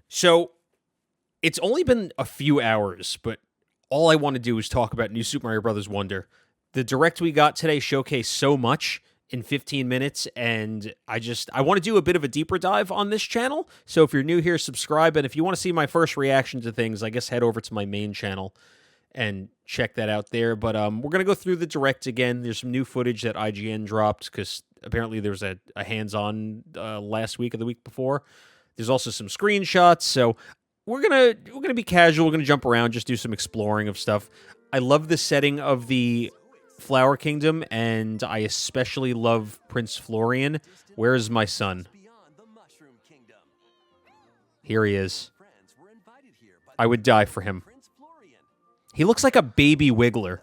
So, it's only been a few hours, but all I want to do is talk about New Super Mario Bros. Wonder. The direct we got today showcased so much in 15 minutes, and I want to do a bit of a deeper dive on this channel. So if you're new here, subscribe, and if you want to see my first reaction to things, I guess head over to my main channel and check that out there. But we're gonna go through the direct again. There's some new footage that IGN dropped because apparently there was a hands-on last week or the week before. There's also some screenshots, so we're gonna be casual. We're gonna jump around, just do some exploring of stuff. I love the setting of the Flower Kingdom, and I especially love Prince Florian. Where is my son? Here he is. I would die for him. He looks like a baby Wiggler.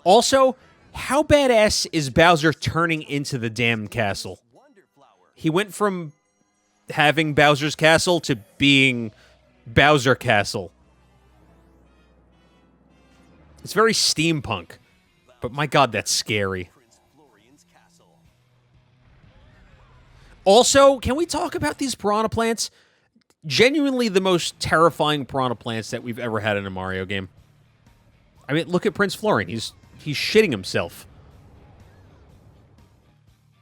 Also, how badass is Bowser turning into the damn castle? He went from having Bowser's Castle to being Bowser Castle. It's very steampunk, but my god, that's scary. Also, can we talk about these piranha plants? Genuinely the most terrifying piranha plants that we've ever had in a Mario game. I mean, look at Prince Florian. He's shitting himself.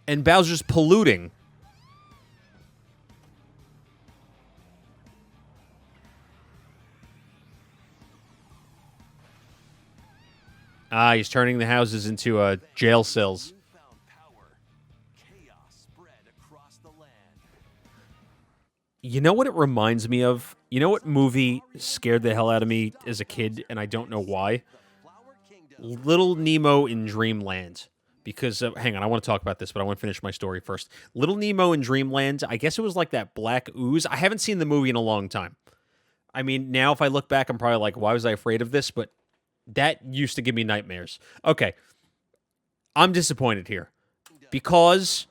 And Bowser's polluting. Ah, he's turning the houses into jail cells. You know what it reminds me of? You know what movie scared the hell out of me as a kid, and I don't know why? Little Nemo in Dreamland. Because, hang on, I want to talk about this, but I want to finish my story first. Little Nemo in Dreamland, I guess it was like that black ooze. I haven't seen the movie in a long time. I mean, now if I look back, I'm probably like, why was I afraid of this? But that used to give me nightmares. Okay. I'm disappointed here. Because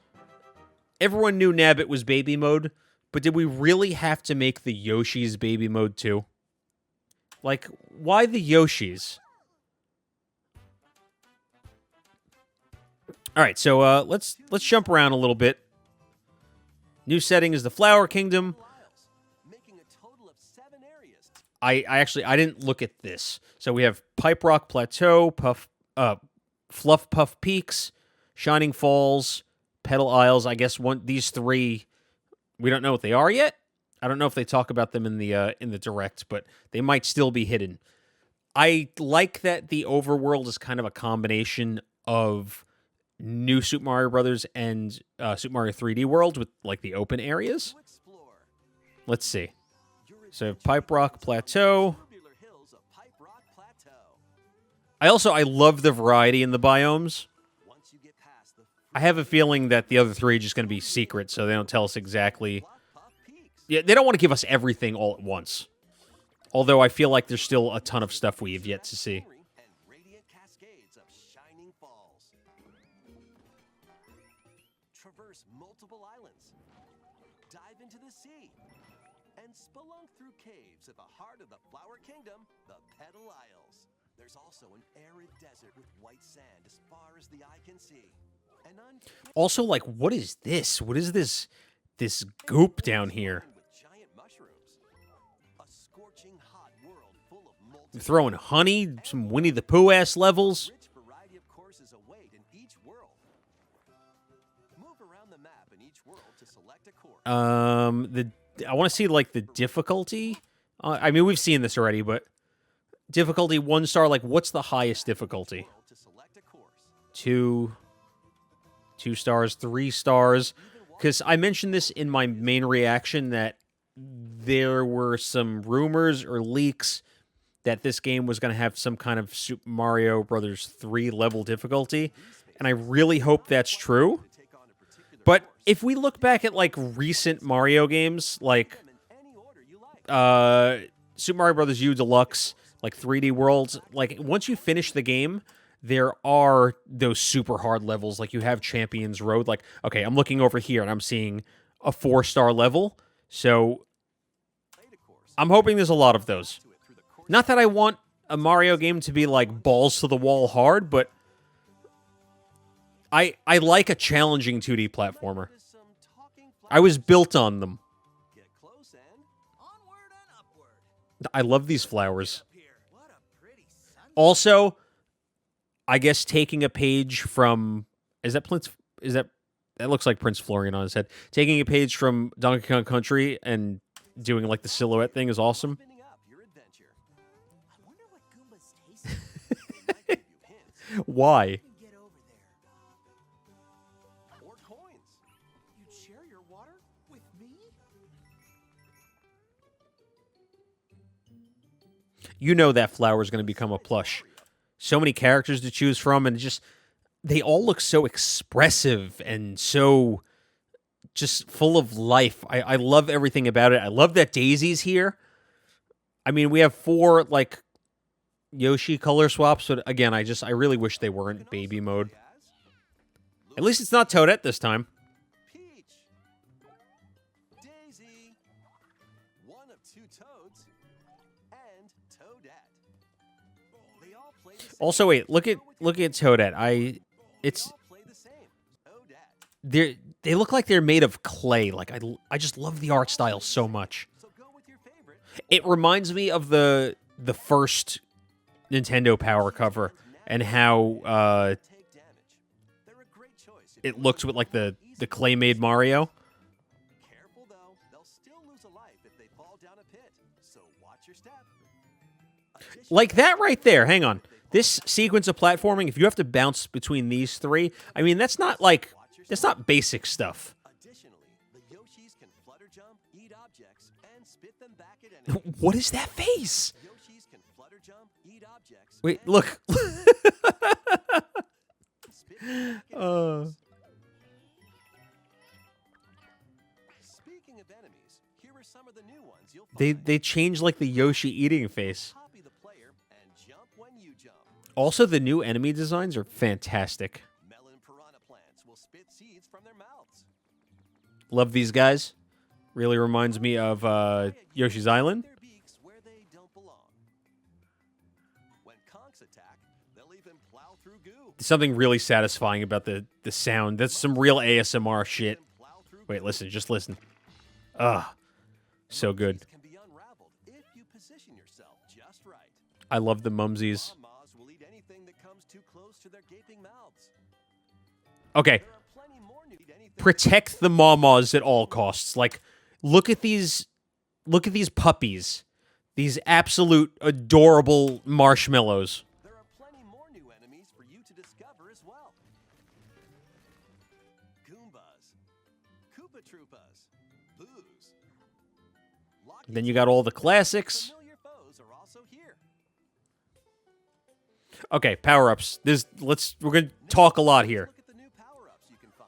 everyone knew Nabbit was baby mode, but did we really have to make the Yoshis baby mode too? Like, why the Yoshis? All right, so let's jump around a little bit. New setting is the Flower Kingdom. I didn't look at this. So we have Pipe Rock Plateau, Fluff Puff Peaks, Shining Falls, Petal Isles. I guess these three, we don't know what they are yet. I don't know if they talk about them in the direct, but they might still be hidden. I like that the overworld is kind of a combination of New Super Mario Brothers and Super Mario 3D World with like the open areas. Let's see. So Pipe Rock Plateau. I love the variety in the biomes. I have a feeling that the other three are just going to be secret, so they don't tell us exactly. Yeah, they don't want to give us everything all at once. Although I feel like there's still a ton of stuff we have yet to see. Traverse multiple islands, dive into the sea, and spelunk through caves at the heart of the Flower Kingdom, the Petal Isles. There's also an arid desert with white sand as far as the eye can see. Also, like, what is this? What is this goop down here? They're throwing honey, some Winnie the Pooh ass levels. I want to see like the difficulty. I mean, we've seen this already, but difficulty 1 star. Like, what's the highest difficulty? 2 stars, 3 stars. Because I mentioned this in my main reaction that there were some rumors or leaks that this game was going to have some kind of Super Mario Brothers 3 level difficulty, and I really hope that's true. But if we look back at like recent Mario games, like Super Mario Bros. U Deluxe, like 3D Worlds, like once you finish the game, there are those super hard levels. Like you have Champions Road. Like, okay, I'm looking over here and I'm seeing a 4-star level. So I'm hoping there's a lot of those. Not that I want a Mario game to be like balls to the wall hard, but I like a challenging 2D platformer. I was built on them. I love these flowers. Also, I guess taking a page from is that Prince is that looks like Prince Florian on his head. Taking a page from Donkey Kong Country and doing like the silhouette thing is awesome. Why? You know that flower is going to become a plush. So many characters to choose from, and just they all look so expressive and so just full of life. I love everything about it. I love that Daisy's here. I mean, we have 4 like Yoshi color swaps, but again, I really wish they weren't baby mode. At least it's not Toadette this time. Also, wait, look at Toadette. They look like they're made of clay. Like I just love the art style so much. It reminds me of the first Nintendo Power cover and how it looks with like the clay made Mario. Like that right there. Hang on. This sequence of platforming, if you have to bounce between these 3, I mean, that's not basic stuff. What is that face? Wait, look. They changed like the Yoshi eating face. Also, the new enemy designs are fantastic. Love these guys. Really reminds me of Yoshi's Island. There's something really satisfying about the sound. That's some real ASMR shit. Wait, listen, just listen. Ah, so good. I love the mumsies. Okay. Protect the Mamas at all costs. Like, look at these puppies. These absolute adorable marshmallows. There are plenty more new enemies for you to discover as well. Goombas, Koopa Troopas, Boos. Then you got all the classics. Familiar foes are also here. Okay, power-ups. We're gonna talk a lot here. Look at the new power-ups you can find.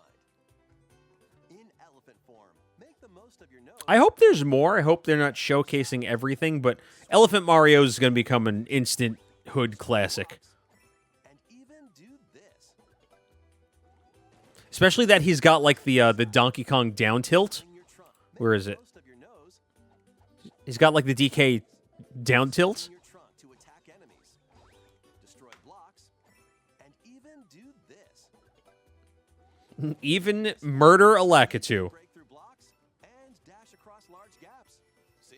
In elephant form, make the most of your nose. I hope there's more. I hope they're not showcasing everything, but Elephant Mario is going to become an instant hood classic. And even do this. Especially that he's got like the Donkey Kong down tilt. In your trunk. Make Where is the it? most of your nose He's got like the DK down tilt. in your trunk to attack enemies. Destroy blocks. And even do this. Even murder a Lakitu. Break through blocks and dash across large gaps. See?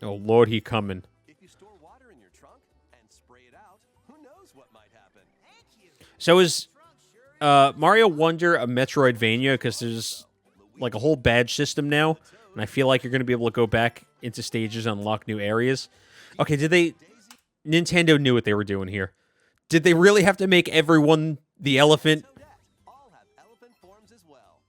Oh Lord, he coming. If you store water in your trunk and spray it out, who knows what might happen? So is Mario Wonder a Metroidvania? Because there's like a whole badge system now, and I feel like you're going to be able to go back into stages and unlock new areas. Okay, Nintendo knew what they were doing here. Did they really have to make everyone the elephant? Toadette all have elephant forms as well.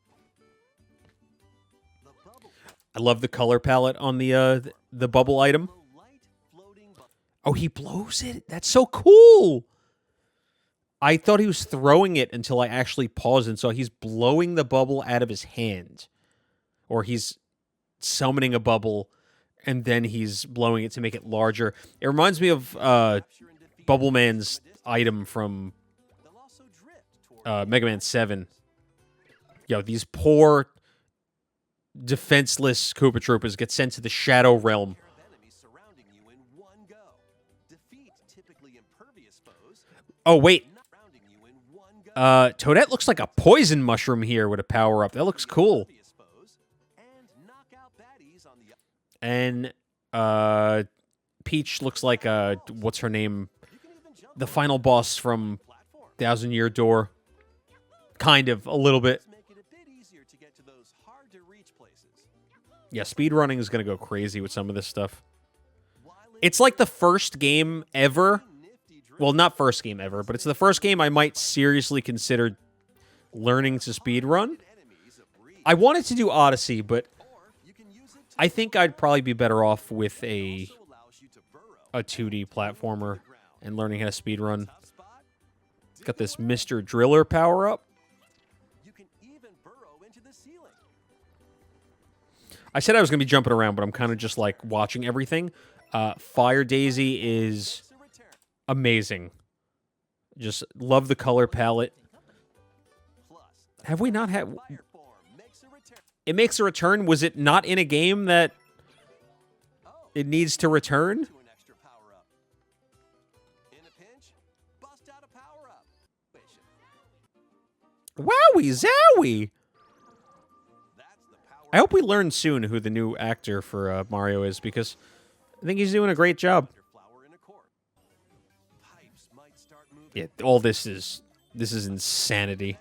The bubble I love the color palette on the bubble item. light floating bubble. Oh, he blows it? That's so cool! I thought he was throwing it until I actually paused and saw he's blowing the bubble out of his hand. Or he's summoning a bubble, and then he's blowing it to make it larger. It reminds me of Bubble Man's item from They'll also drift toward Mega Man 7. Yo, these poor, defenseless Koopa Troopas get sent to the Shadow Realm. pair of enemies surrounding you in one go. Defeat typically impervious foes. Oh, wait. Not surrounding you in one go. Toadette looks like a poison mushroom here with a power-up. That looks cool. Impervious foes and knock out baddies on the And Peach looks like what's her name? The final boss from Thousand Year Door. Kind of, a little bit. Yeah, speedrunning is going to go crazy with some of this stuff. It's like the first game ever. Well, not first game ever, but it's the first game I might seriously consider learning to speedrun. I wanted to do Odyssey, but I think I'd probably be better off with a 2D platformer and learning how to speedrun. Got this Mr. Driller power-up. I said I was going to be jumping around, but I'm kind of just, like, watching everything. Fire Daisy is amazing. Just love the color palette. Have we not had... It makes a return? Was it not in a game that it needs to return? Wowie zowie! I hope we learn soon who the new actor for Mario is, because I think he's doing a great job. Yeah, all this is insanity.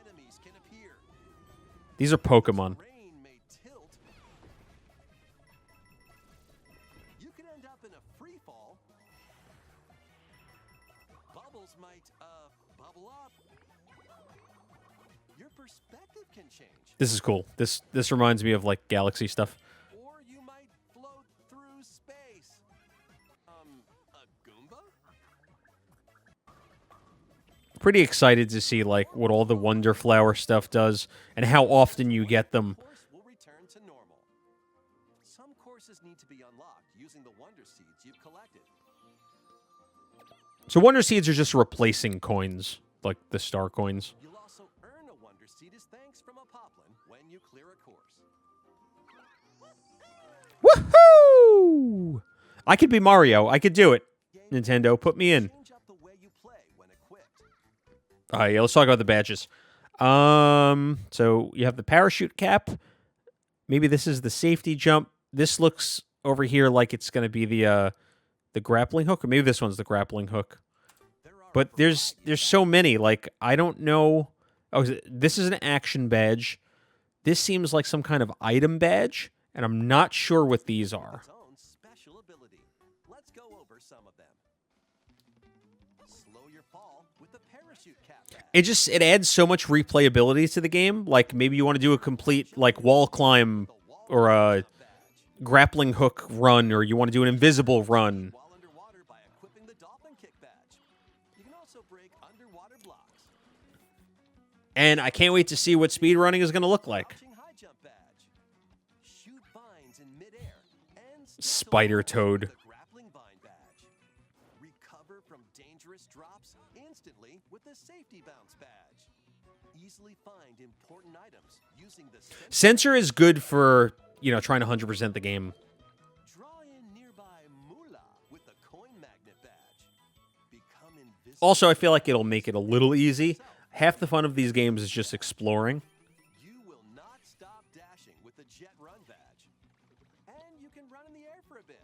These are Pokemon. You could end up in a free fall. Bubbles might bubble up. Your perspective can change. This is cool. This reminds me of like Galaxy stuff. Or you might float through space. A Goomba? Pretty excited to see like what all the Wonder Flower stuff does and how often you get them. Course will return to normal. Some courses need to be unlocked using the Wonder Seeds you've collected. So Wonder Seeds are just replacing coins, like the star coins. You'll also earn a Wonder Seed as thanks from a Poplin when you clear a course. Woohoo! I could be Mario. I could do it. Nintendo, put me in. Change up the way you play when equipped. All right, yeah, let's talk about the badges. So you have the parachute cap. Maybe this is the safety jump. This looks over here like it's going to be the grappling hook, or maybe this one's the grappling hook. But there's so many. Like I don't know. Oh, this is an action badge. This seems like some kind of item badge, and I'm not sure what these are. Its own special ability. Let's go over some of them. Slow your fall with the parachute cap badge. It adds so much replayability to the game. Like maybe you want to do a complete like wall climb or a grappling hook run, or you want to do an invisible run. While underwater by equipping the dolphin kick badge. You can also break underwater blocks. And I can't wait to see what speedrunning is going to look like. Crouching high jump badge. Shoot vines in midair and Spider Toad. The grappling vine badge. Recover from dangerous drops instantly with the safety bounce badge. Easily find important items using the Sensor is good for, you know, trying to 100% the game. Draw in nearby moolah with the coin magnet badge. Become invisible. Also, I feel like it'll make it a little easy. Half the fun of these games is just exploring. You will not stop dashing with the jet run badge. And you can run in the air for a bit.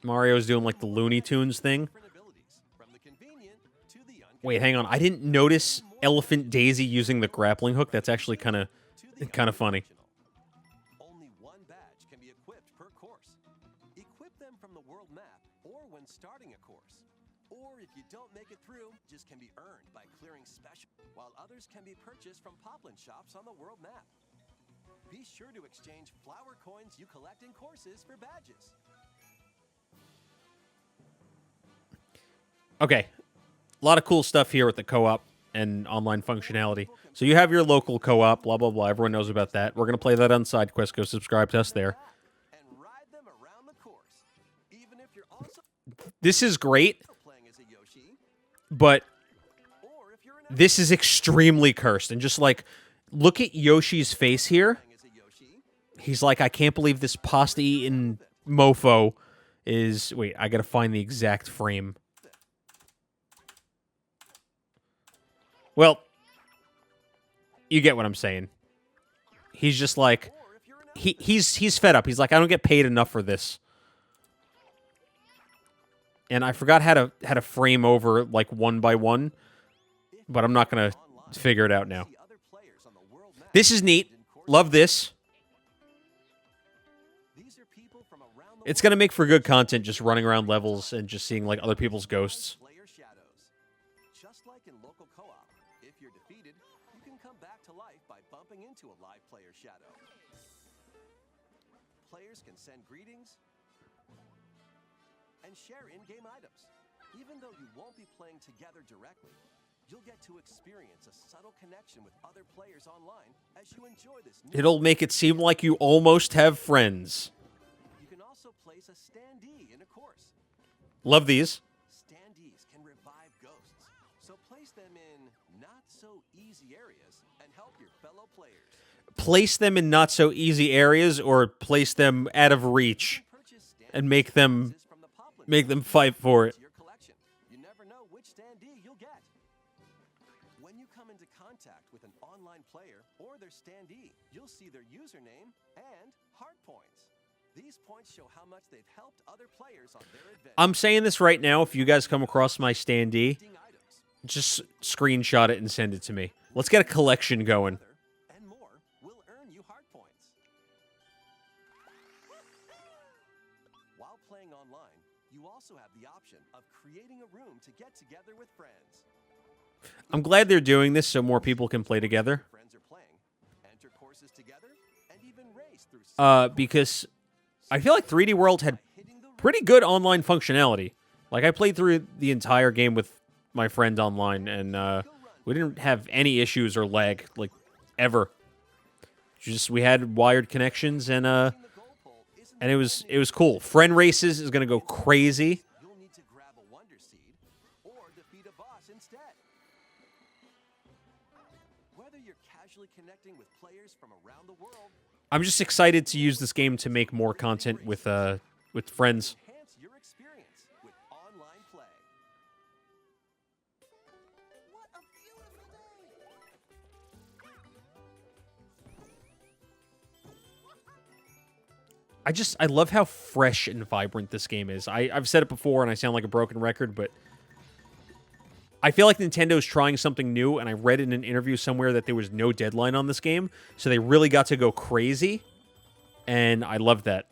Mario's doing like the Looney Tunes thing. Different abilities, from the convenient to the Wait, hang on. I didn't notice Elephant Daisy using the grappling hook. That's actually kind of funny. Only one badge can be equipped per course. Equip them from the world map or when starting a course. Or if you don't make it through, just can be earned by clearing special, while others can be purchased from Poplin shops on the world map. Be sure to exchange flower coins you collect in courses for badges. Okay. A lot of cool stuff here with the co-op and online functionality. So you have your local co-op, blah, blah, blah. Everyone knows about that. We're going to play that on SideQuest. Go subscribe to us there. And ride them around the course. Even if you're also This is great, playing as a Yoshi, but or if you're an this is extremely cursed. And just like, look at Yoshi's face here. playing as a Yoshi, He's like, I can't believe this pasta-eating mofo is... Wait, I got to find the exact frame. Well, you get what I'm saying. He's just like... or if you're an He's fed up. He's like, I don't get paid enough for this. And I forgot how to frame over like one by one, but I'm not gonna figure it out now. This is neat. Love this. It's gonna make for good content, just running around levels and just seeing like other people's ghosts. Just like in local co-op, if you're defeated, you can come back to life by bumping into a live player shadow. Players can send greetings and share in-game items. Even though you won't be playing together directly, you'll get to experience a subtle connection with other players online as you enjoy this new. It'll make it seem like you almost have friends. You can also place a standee in a course. Love these. Standees can revive ghosts, so place them in not-so-easy areas and help your fellow players. Place them in not-so-easy areas or place them out of reach and make them fight for it. Your collection. You never know which standee you'll get. When you come into contact with an online player or their standee, you'll see their username and heart points. These points show how much they've helped other players on their adventure. I'm saying this right now. If you guys come across my standee, just screenshot it and send it to me. Let's get a collection going. And more will earn you heart points. While playing online, you also have the option of creating a room to get together with friends. I'm glad they're doing this so more people can play together. Friends are playing, enter courses together, and even race through Because I feel like 3D World had pretty good online functionality. Like, I played through the entire game with my friend online, and we didn't have any issues or lag, like, ever. Just, we had wired connections, and it was cool. Friend races is gonna go crazy. You'll need to grab a wonder seed or defeat a boss instead. Whether you're casually connecting with players from around the world, I'm just excited to use this game to make more content with friends. enhance your experience with online play. What a beautiful day! I love how fresh and vibrant this game is. I've said it before, and I sound like a broken record, but I feel like Nintendo's trying something new, and I read in an interview somewhere that there was no deadline on this game, so they really got to go crazy, and I love that.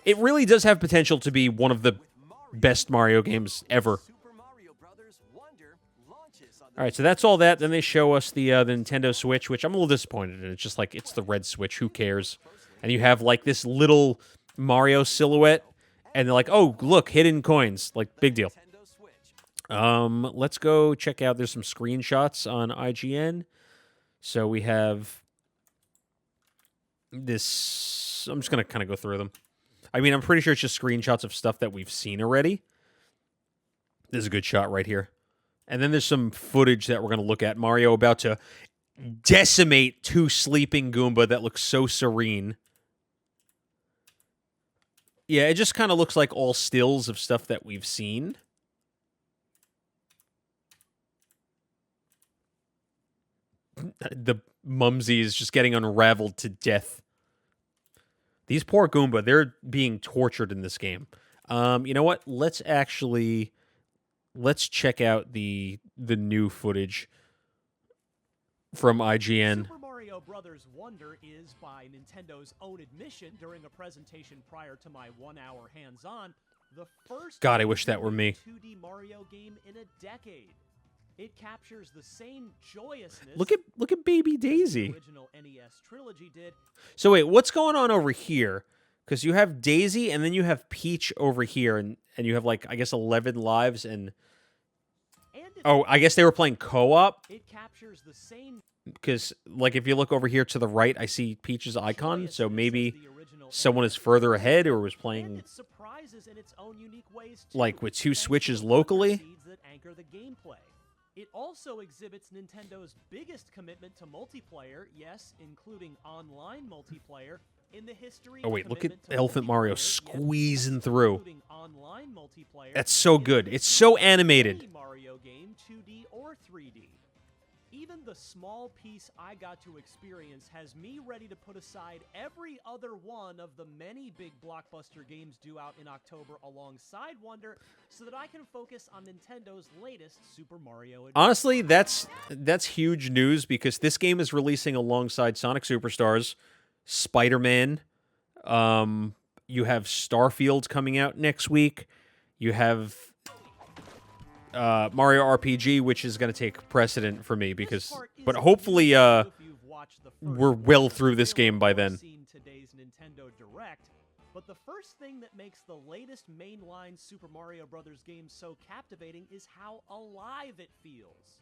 It really does have potential to be one of the best Mario games ever. Super Mario Brothers Wonder launches on All right, so that's all that. Then they show us the Nintendo Switch, which I'm a little disappointed in. It's just like, it's the red Switch. Who cares? And you have like this little Mario silhouette, and they're like, oh, look, hidden coins. Like, big deal. Nintendo Switch. Let's go check out. There's some screenshots on IGN. So we have this. I'm just going to kind of go through them. I mean, I'm pretty sure it's just screenshots of stuff that we've seen already. This is a good shot right here. And then there's some footage that we're going to look at. Mario about to decimate two sleeping Goomba that looks so serene. Yeah, it just kind of looks like all stills of stuff that we've seen. The Mumsy is just getting unraveled to death. These poor Goomba, they're being tortured in this game. You know what? Let's check out the new footage from IGN. Super Mario Brothers Wonder is, by Nintendo's own admission during a presentation prior to my 1-hour hands-on, the first God, I wish that were me. 2D Mario game in a decade. It captures the same joyousness Look at Baby Daisy. the original NES trilogy did. So wait, what's going on over here? Because you have Daisy and then you have Peach over here, and you have like, I guess, 11 lives, and oh, I guess they were playing co-op. It captures the same Because like if you look over here to the right, I see Peach's icon. So joyousness maybe as the original someone NES is further trilogy ahead or was and playing it surprises in its own unique ways too, like with two thanks to switches the wonder locally. seeds that anchor the gameplay. It also exhibits Nintendo's biggest commitment to multiplayer, yes, including online multiplayer, in the history Oh of wait, look at commitment to Elephant Mario multiplayer, yes, squeezing through. including online multiplayer That's so in the good. It's history so of animated. any Mario game, 2D or 3D. Even the small piece I got to experience has me ready to put aside every other one of the many big blockbuster games due out in October alongside Wonder so that I can focus on Nintendo's latest Super Mario Adventure. Honestly, that's huge news because this game is releasing alongside Sonic Superstars, Spider-Man. You have Starfield coming out next week. You have Mario RPG, which is going to take precedent for me because, but hopefully, we're well through this game by then. Today's Nintendo Direct, but the first thing that makes the latest mainline Super Mario Bros. Game so captivating is how alive it feels.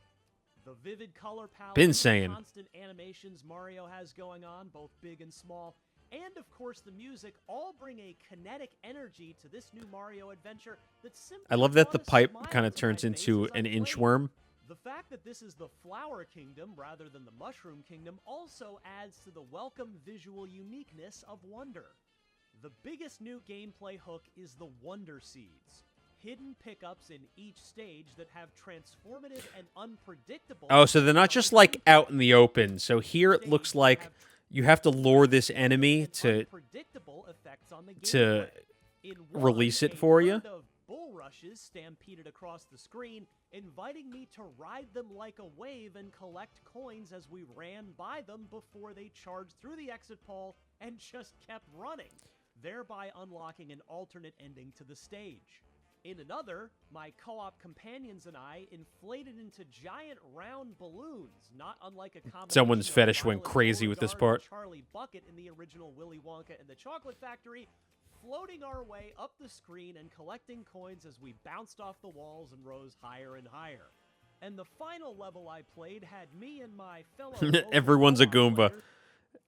The vivid color palette, Been saying. the constant animations Mario has going on, both big and small, and of course the music all bring a kinetic energy to this new Mario adventure that simply I love that the brought a pipe smile kind of to my turns face into as I an played. inchworm. The fact that this is the Flower Kingdom rather than the Mushroom Kingdom also adds to the welcome visual uniqueness of Wonder. The biggest new gameplay hook is the Wonder Seeds, hidden pickups in each stage that have transformative and unpredictable... Oh, so they're not just like out in the open. So here it looks like you have to lure this enemy to release it for you. Bulrushes stampeded across the screen, inviting me to ride them like a wave and collect coins as we ran by them before they charged through the exit pole and just kept running, thereby unlocking an alternate ending to the stage. In another, my co-op companions and I inflated into giant round balloons, not unlike a combination Someone's of fetish went Violet crazy with this Beauregard part. and Charlie Bucket in the original Willy Wonka and the Chocolate Factory, floating our way up the screen and collecting coins as we bounced off the walls and rose higher and higher. And the final level I played had me and my fellow Everyone's a co-op Goomba. players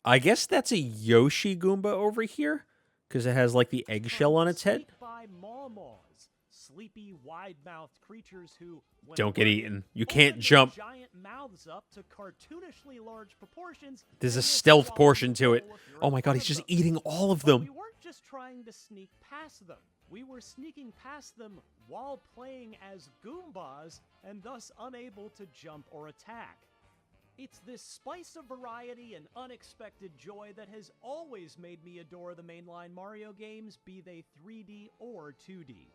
I guess that's a Yoshi Goomba over here because it has like the eggshell on its head. escaped by Maw-Maws, sleepy, wide-mouthed creatures who when Don't get working, eaten. You open can't their jump. Giant mouths up to cartoonishly large proportions. There's a and will stealth swallow portion you to it. whole if you're Oh in my god, front he's of just them. eating all of But them. we weren't just trying to sneak past them. We were sneaking past them while playing as Goombas and thus unable to jump or attack. It's this spice of variety and unexpected joy that has always made me adore the mainline Mario games, be they 3D or 2D.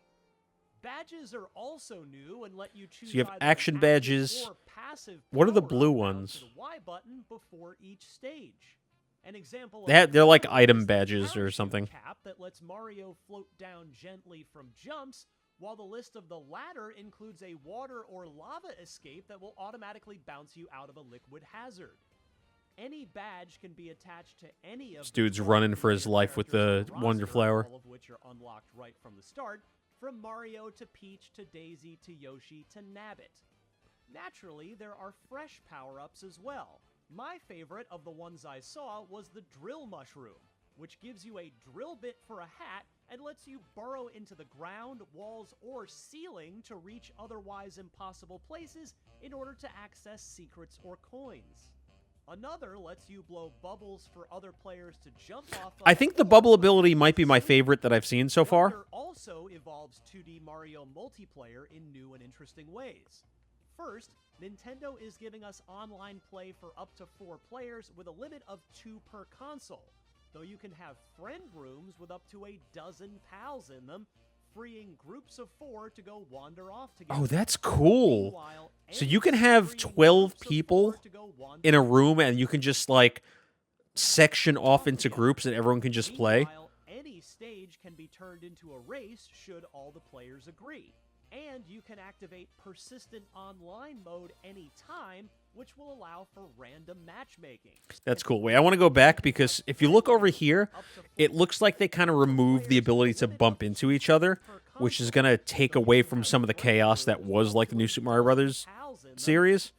Badges are also new and let you choose So you have either action active badges. or passive What are the power-up blue mounts ones? to the Y button before each stage. An example They're like of item is the badges or parachute something. cap that lets Mario float down gently from jumps, while the list of the latter includes a water or lava escape that will automatically bounce you out of a liquid hazard. Any badge can be attached to any of This the dude's 12 running for his player life with the characters on Wonder roster, Flower. all of which are unlocked right from the start, from Mario to Peach to Daisy to Yoshi to Nabbit. Naturally, there are fresh power-ups as well. My favorite of the ones I saw was the Drill Mushroom, which gives you a drill bit for a hat and lets you burrow into the ground, walls, or ceiling to reach otherwise impossible places in order to access secrets or coins. Another lets you blow bubbles for other players to jump off of. I think the or bubble put ability in might be my sleep. favorite that I've seen so far. Wonder also evolves 2D Mario multiplayer in new and interesting ways. First, Nintendo is giving us online play for up to 4 players with a limit of 2 per console, though you can have friend rooms with up to a dozen pals in them, freeing groups of 4 to go wander off together. Oh, that's cool. Meanwhile, So any you can have freeing 12 groups of people 4 to go wander in a off room and you can just like section off into together. groups and everyone can just play. Meanwhile, any stage can be turned into a race should all the players agree. And you can activate persistent online mode anytime, which will allow for random matchmaking. That's cool. Wait, I want to go back because if you look over here, it looks like they kind of removed the ability to bump into each other, which is going to take away from some of the chaos that was like the new Super Mario Brothers series,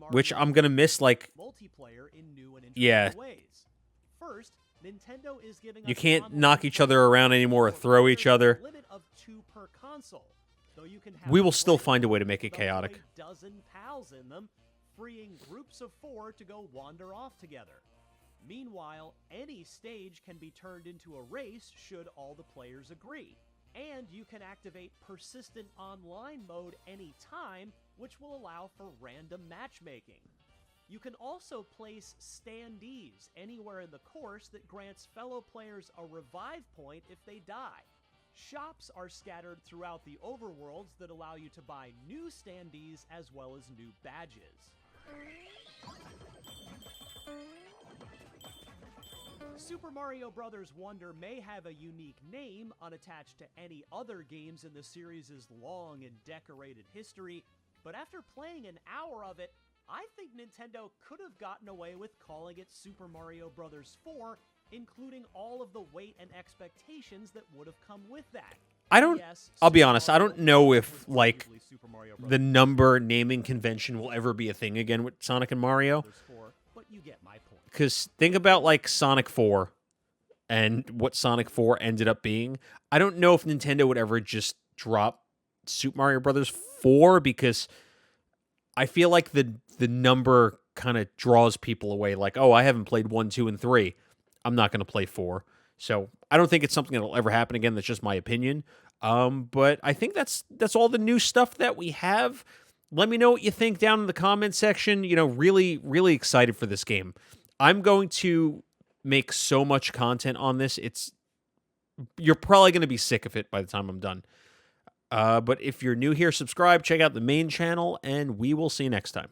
which I'm going to miss. Like, Multiplayer in new and Yeah. interesting ways. First, Nintendo is giving you us can't online knock each play other around anymore or for throw players each with a other. limit of 2 per console, though you can have We will still friends find a way to make it with up to chaotic. a dozen pals in them, freeing groups of 4 to go wander off together. Meanwhile, any stage can be turned into a race should all the players agree. And you can activate persistent online mode anytime, which will allow for random matchmaking. You can also place standees anywhere in the course that grants fellow players a revive point if they die. Shops are scattered throughout the overworlds that allow you to buy new standees as well as new badges. Super Mario Bros. Wonder may have a unique name unattached to any other games in the series' long and decorated history, but after playing an hour of it, I think Nintendo could have gotten away with calling it Super Mario Bros. 4, including all of the weight and expectations that would have come with that. I'll be honest, I don't know if, like, the number naming convention will ever be a thing again with Sonic and Mario. But you get my point. Because think about, like, Sonic 4 and what Sonic 4 ended up being. I don't know if Nintendo would ever just drop Super Mario Bros. 4, because I feel like the number kind of draws people away. Like, oh, I haven't played 1, 2, and 3. I'm not going to play 4. So I don't think it's something that'll ever happen again. That's just my opinion. But I think that's all the new stuff that we have. Let me know what you think down in the comment section. You know, really, really excited for this game. I'm going to make so much content on this. You're probably going to be sick of it by the time I'm done. But if you're new here, subscribe, check out the main channel, and we will see you next time.